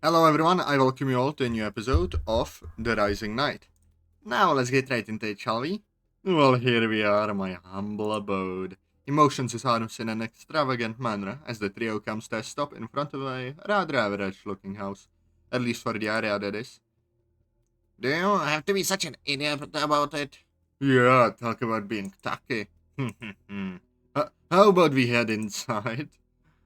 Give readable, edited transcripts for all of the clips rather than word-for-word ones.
Hello everyone, I welcome you all to a new episode of The Rising Knight. Now let's get right into it, shall we? Well, here we are, my humble abode. Emotions is harnessed in an extravagant manner as the trio comes to a stop in front of a rather average looking house. At least for the area that is. Do you have to be such an idiot about it? Yeah, talk about being tacky. How about we head inside?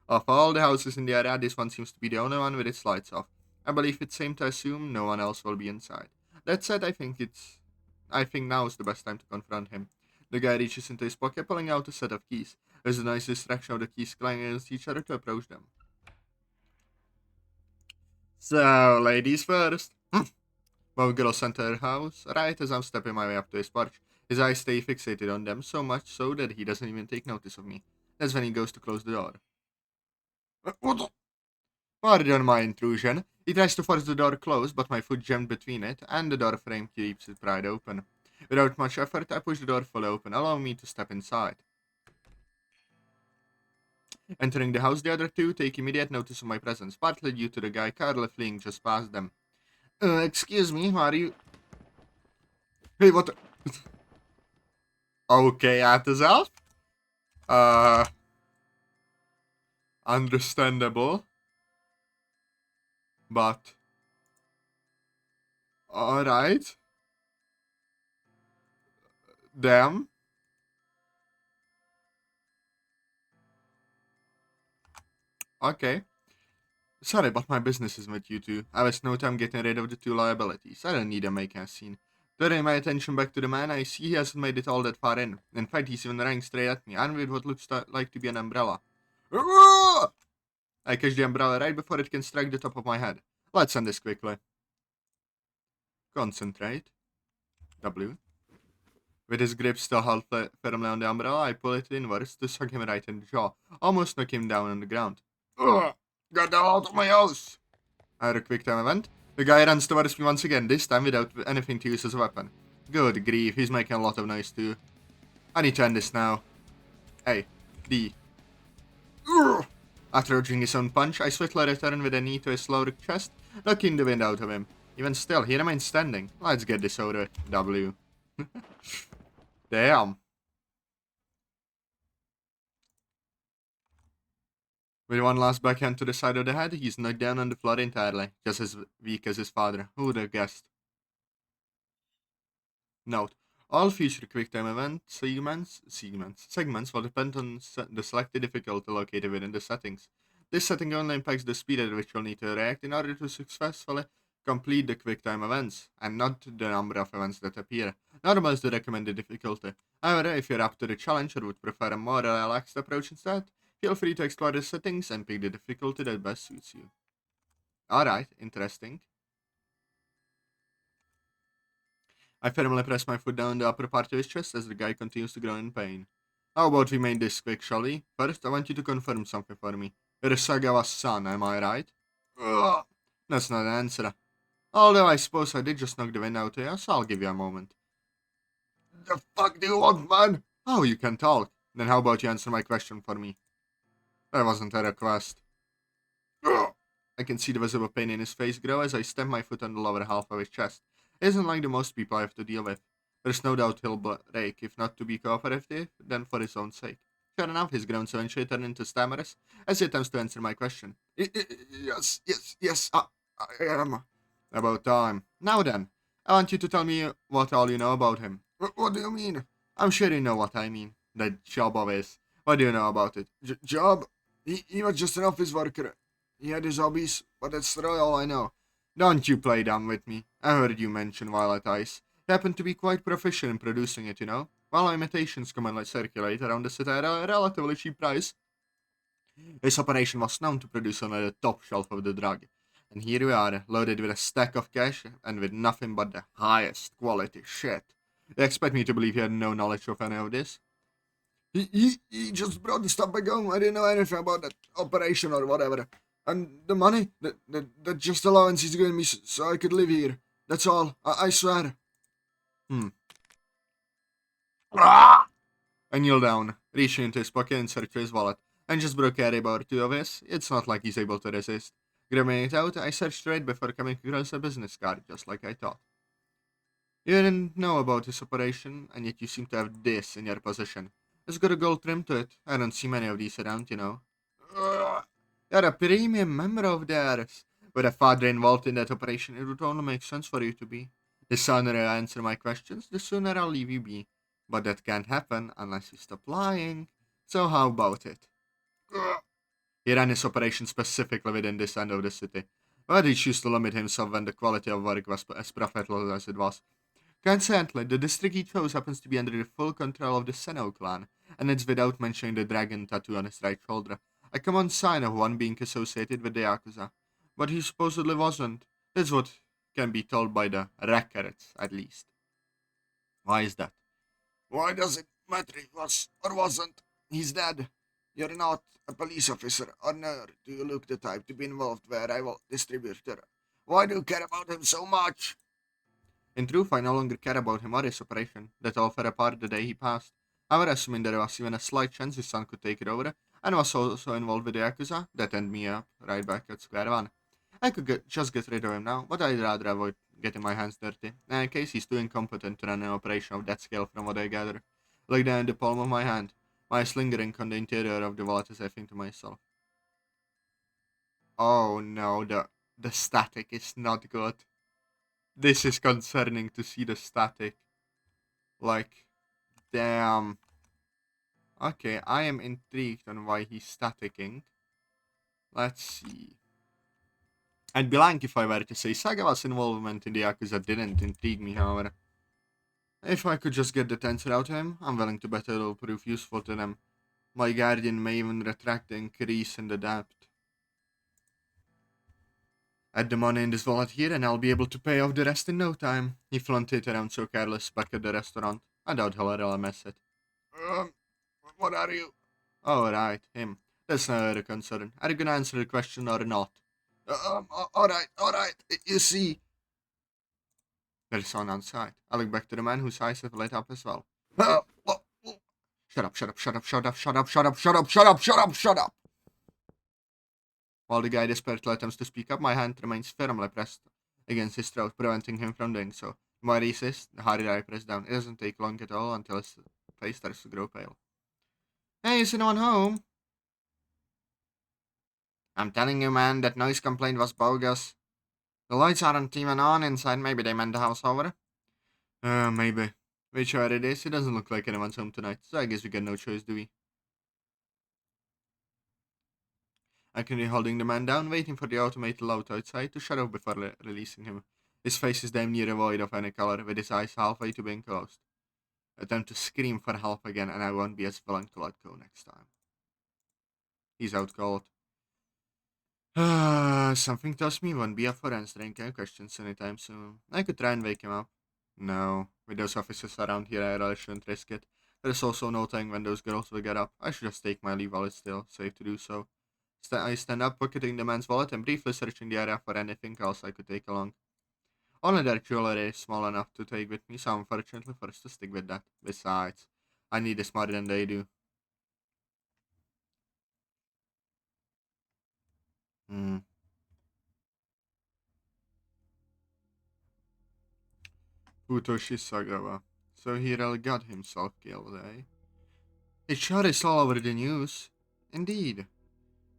Of all the houses in the area, this one seems to be the only one with its lights off. I believe it's safe to assume no one else will be inside. That said, I think now is the best time to confront him. The guy reaches into his pocket, pulling out a set of keys. There's a nice distraction of the keys clanging against each other to approach them. So, ladies first. Both girls enter her house, right as I'm stepping my way up to his porch. His eyes stay fixated on them, so much so that he doesn't even take notice of me. That's when he goes to close the door. What the? Pardon my intrusion. He tries to force the door closed, but my foot jammed between it, and the door frame keeps it pried open. Without much effort, I push the door fully open, allowing me to step inside. Entering the house, the other two take immediate notice of my presence, partly due to the guy casually fleeing just past them. Excuse me, who are you? Hey, what the? Okay, Atazoth? Uh, understandable, but alright. Damn. Okay. Sorry, but my business is with you two. I waste no time getting rid of the two liabilities. I don't need them making a scene. Turning my attention back to the man, I see he hasn't made it all that far in. In fact, he's even running straight at me, armed with what looks like to be an umbrella. I catch the umbrella right before it can strike the top of my head. Let's end this quickly. Concentrate. W. With his grip still held firmly on the umbrella, I pull it inwards to suck him right in the jaw, almost knock him down on the ground. Ugh! Get the hell out of my house! I had a quick time event. The guy runs towards me once again, this time without anything to use as a weapon. Good grief, he's making a lot of noise too. I need to end this now. A. D. Ugh! After dodging his own punch, I swiftly return with a knee to his lower chest, knocking the wind out of him. Even still, he remains standing. Let's get this over with. W. Damn. With one last backhand to the side of the head, he's knocked down on the floor entirely, just as weak as his father. Who would have guessed? Note: all future QuickTime event segments will depend on the selected difficulty located within the settings. This setting only impacts the speed at which you'll need to react in order to successfully complete the QuickTime events, and not the number of events that appear. Normal is the recommended difficulty. However, if you're up to the challenge or would prefer a more relaxed approach instead, feel free to explore the settings and pick the difficulty that best suits you. Alright, interesting. I firmly press my foot down the upper part of his chest as the guy continues to groan in pain. How about we make this quick, shall we? First, I want you to confirm something for me. You're Sagawa's son, am I right? Ugh, that's not an answer. Although I suppose I did just knock the wind out of you, so I'll give you a moment. The fuck do you want, man? Oh, you can talk. Then how about you answer my question for me? That wasn't a request. Ugh. I can see the visible pain in his face grow as I stamp my foot on the lower half of his chest. It isn't like the most people I have to deal with. There's no doubt he'll break, if not to be cooperative, then for his own sake. Sure enough, his groans eventually turn into stammers as he attempts to answer my question. Yes, I am. About time. Now then, I want you to tell me what all you know about him. What do you mean? I'm sure you know what I mean. That job of his. What do you know about it? Job? He was just an office worker. He had his hobbies, but that's really all I know. Don't you play dumb with me. I heard you mention Violet Ice. He happened to be quite proficient in producing it, you know. While imitations commonly circulate around the city at a relatively cheap price, his operation was known to produce only the top shelf of the drug. And here we are, loaded with a stack of cash and with nothing but the highest quality shit. You expect me to believe he had no knowledge of any of this? He just brought the stuff back home. I didn't know anything about that operation or whatever. And the money, that just allowance he's giving me so I could live here. That's all. I swear. Hmm. Ah! I kneel down, reaching into his pocket and search for his wallet, and just broke a carry bar two of his. It's not like he's able to resist. Grabbing it out, I searched right before coming across a business card, just like I thought. You didn't know about this operation, and yet you seem to have this in your possession. It's got a gold trim to it. I don't see many of these around, you know. Ugh. You're a premium member of theirs. With a father involved in that operation, it would only make sense for you to be. The sooner I answer my questions, the sooner I'll leave you be. But that can't happen unless you stop lying. So how about it? Ugh. He ran his operation specifically within this end of the city, but he chose to limit himself when the quality of work was as profitable as it was. Consequently, the district he chose happens to be under the full control of the Seno clan, and it's without mentioning the dragon tattoo on his right shoulder, a common sign of one being associated with the Yakuza. But he supposedly wasn't. That's what can be told by the records, at least. Why is that? Why does it matter if was or wasn't? He's dead. You're not a police officer, or nor do you look the type to be involved with a rival distributor. Why do you care about him so much? In truth, I no longer care about him or his operation. That all fell apart the day he passed. However, assuming there was even a slight chance his son could take it over, and was also involved with the Yakuza, that ended me up right back at square one. I could just get rid of him now, but I'd rather avoid getting my hands dirty, in case he's too incompetent to run an operation of that scale from what I gather. Like that in the palm of my hand, my eyes lingering on the interior of the wallet as I think to myself. Oh no, the static is not good. This is concerning to see the static. Like, damn. Okay, I am intrigued on why he's staticking. Let's see. I'd be lying if I were to say Sagawa's involvement in the Yakuza didn't intrigue me, however. If I could just get the answer out of him, I'm willing to bet it'll prove useful to them. My guardian may even retract the increase in the debt. Add the money in this wallet here and I'll be able to pay off the rest in no time. He flaunted around so careless back at the restaurant. I doubt he'll ever mess it. Um, what are you? Alright, him. That's not a concern. Are you gonna answer the question or not? Alright. You see, There's someone outside. I look back to the man whose eyes have lit up as well. uh, uh, Shut up, shut up, shut up, shut up, shut up, shut up, shut up, shut up, shut up, shut up! While the guy desperately attempts to speak up, my hand remains firmly pressed against his throat, preventing him from doing so. The more he resist, the harder I press down. It doesn't take long at all until his face starts to grow pale. Hey, is anyone home? I'm telling you, man, that noise complaint was bogus. The lights aren't even on inside. Maybe they meant the house over. Maybe. Whichever it is, it doesn't look like anyone's home tonight, so I guess we got no choice, do we? I continue holding the man down, waiting for the automated load outside to shut off before releasing him. His face is damn near void of any color, with his eyes halfway to being closed. Attempt to scream for help again, and I won't be as willing to let go next time. He's out cold. Something tells me he won't be up for answering any questions anytime soon. I could try and wake him up. No, with those officers around here, I really shouldn't risk it. There's also no telling when those girls will get up. I should just take my leave while it's still safe to do so. I stand up, pocketing the man's wallet, and briefly searching the area for anything else I could take along. Only their jewelry is small enough to take with me, so I'm fortunately forced to stick with that. Besides, I need this more than they do. Hmm. Futoshi Sagawa. So he really got himself killed, eh? It sure is all over the news. Indeed.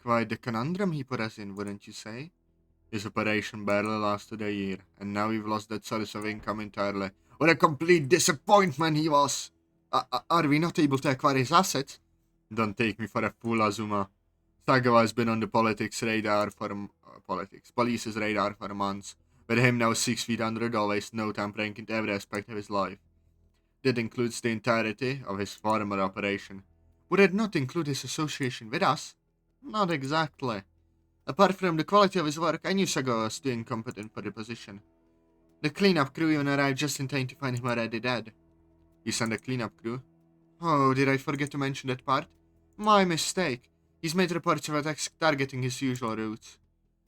Quite the conundrum he put us in, wouldn't you say? His operation barely lasted a year, and now we've lost that source of income entirely. What a complete disappointment he was! Are we not able to acquire his assets? Don't take me for a fool, Azuma. Sagawa has been on the police's radar for months. With him now 6 feet under, always no tampering into every aspect of his life. That includes the entirety of his former operation. Would it not include his association with us? Not exactly. Apart from the quality of his work, I knew Sagawa was too incompetent for the position. The cleanup crew even arrived just in time to find him already dead. You sent a cleanup crew? Oh, did I forget to mention that part? My mistake. He's made reports of attacks targeting his usual routes.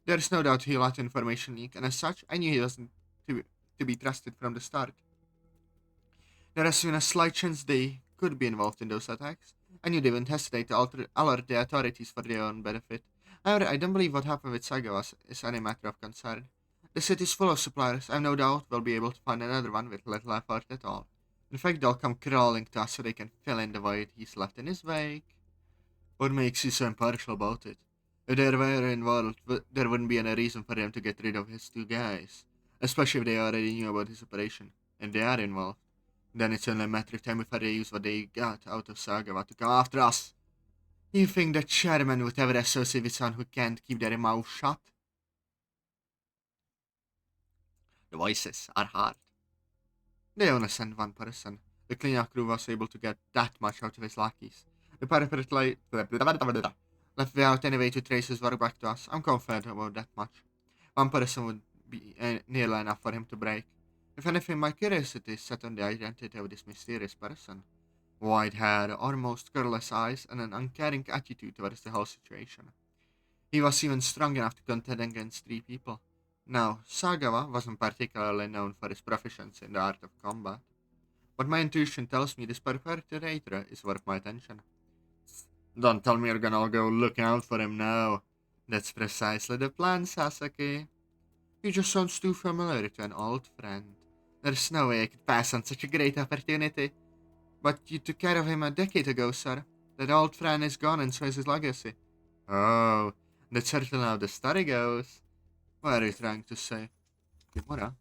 There's no doubt he'll let information leak, and as such, I knew he wasn't to be trusted from the start. There has been a slight chance they could be involved in those attacks. I knew they wouldn't hesitate to alert the authorities for their own benefit. However, I don't believe what happened with Sagawa is any matter of concern. The city is full of suppliers. I have no doubt we'll be able to find another one with little effort at all. In fact, they'll come crawling to us so they can fill in the void he's left in his wake. What makes you so impartial about it? If they were involved, there wouldn't be any reason for them to get rid of his two guys. Especially if they already knew about his operation, and they are involved. Then it's only a matter of time before they use what they got out of Sagawa to come after us. You think that chairman would ever associate with someone who can't keep their mouth shut? The voices are hard. They only sent one person. The cleanup crew was able to get that much out of his lackeys. The pirate left without any way to trace his work back to us. I'm confident about that much. One person would be nearly enough for him to break. If anything, my curiosity is set on the identity of this mysterious person. White hair, almost colorless eyes, and an uncaring attitude towards the whole situation. He was even strong enough to contend against three people. Now, Sagawa wasn't particularly known for his proficiency in the art of combat, but my intuition tells me this perpetrator is worth my attention. Don't tell me you're gonna go looking out for him now. That's precisely the plan, Sasaki. He just sounds too familiar to an old friend. There's no way I could pass on such a great opportunity. But you took care of him a decade ago, sir. That old friend is gone and so is his legacy. Oh, that's certainly how the story goes. What are you trying to say? Kimura?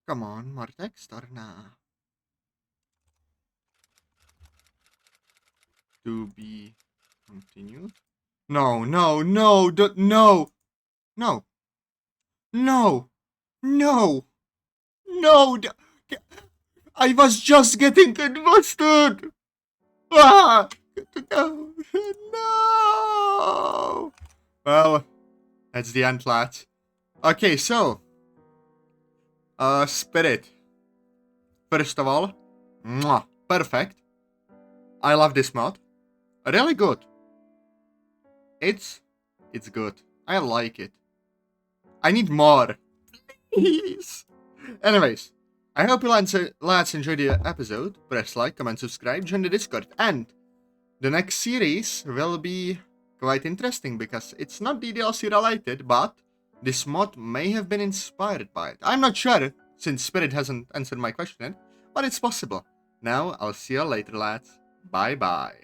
Come on, more text or nah? To be continued? No, no, no, no, no, no, no, no, I was just getting invested! Ah! No, no! Well, that's the end, lads. Okay, so, Spirit. First of all, mwah, perfect. I love this mod. Really good. It's good. I like it. I need more. Please. Anyways, I hope you lads enjoyed the episode. Press like, comment, subscribe, join the Discord, and the next series will be quite interesting because it's not DDLC related, but this mod may have been inspired by it. I'm not sure, since Spirit hasn't answered my question, but it's possible. Now, I'll see you later, lads. Bye bye.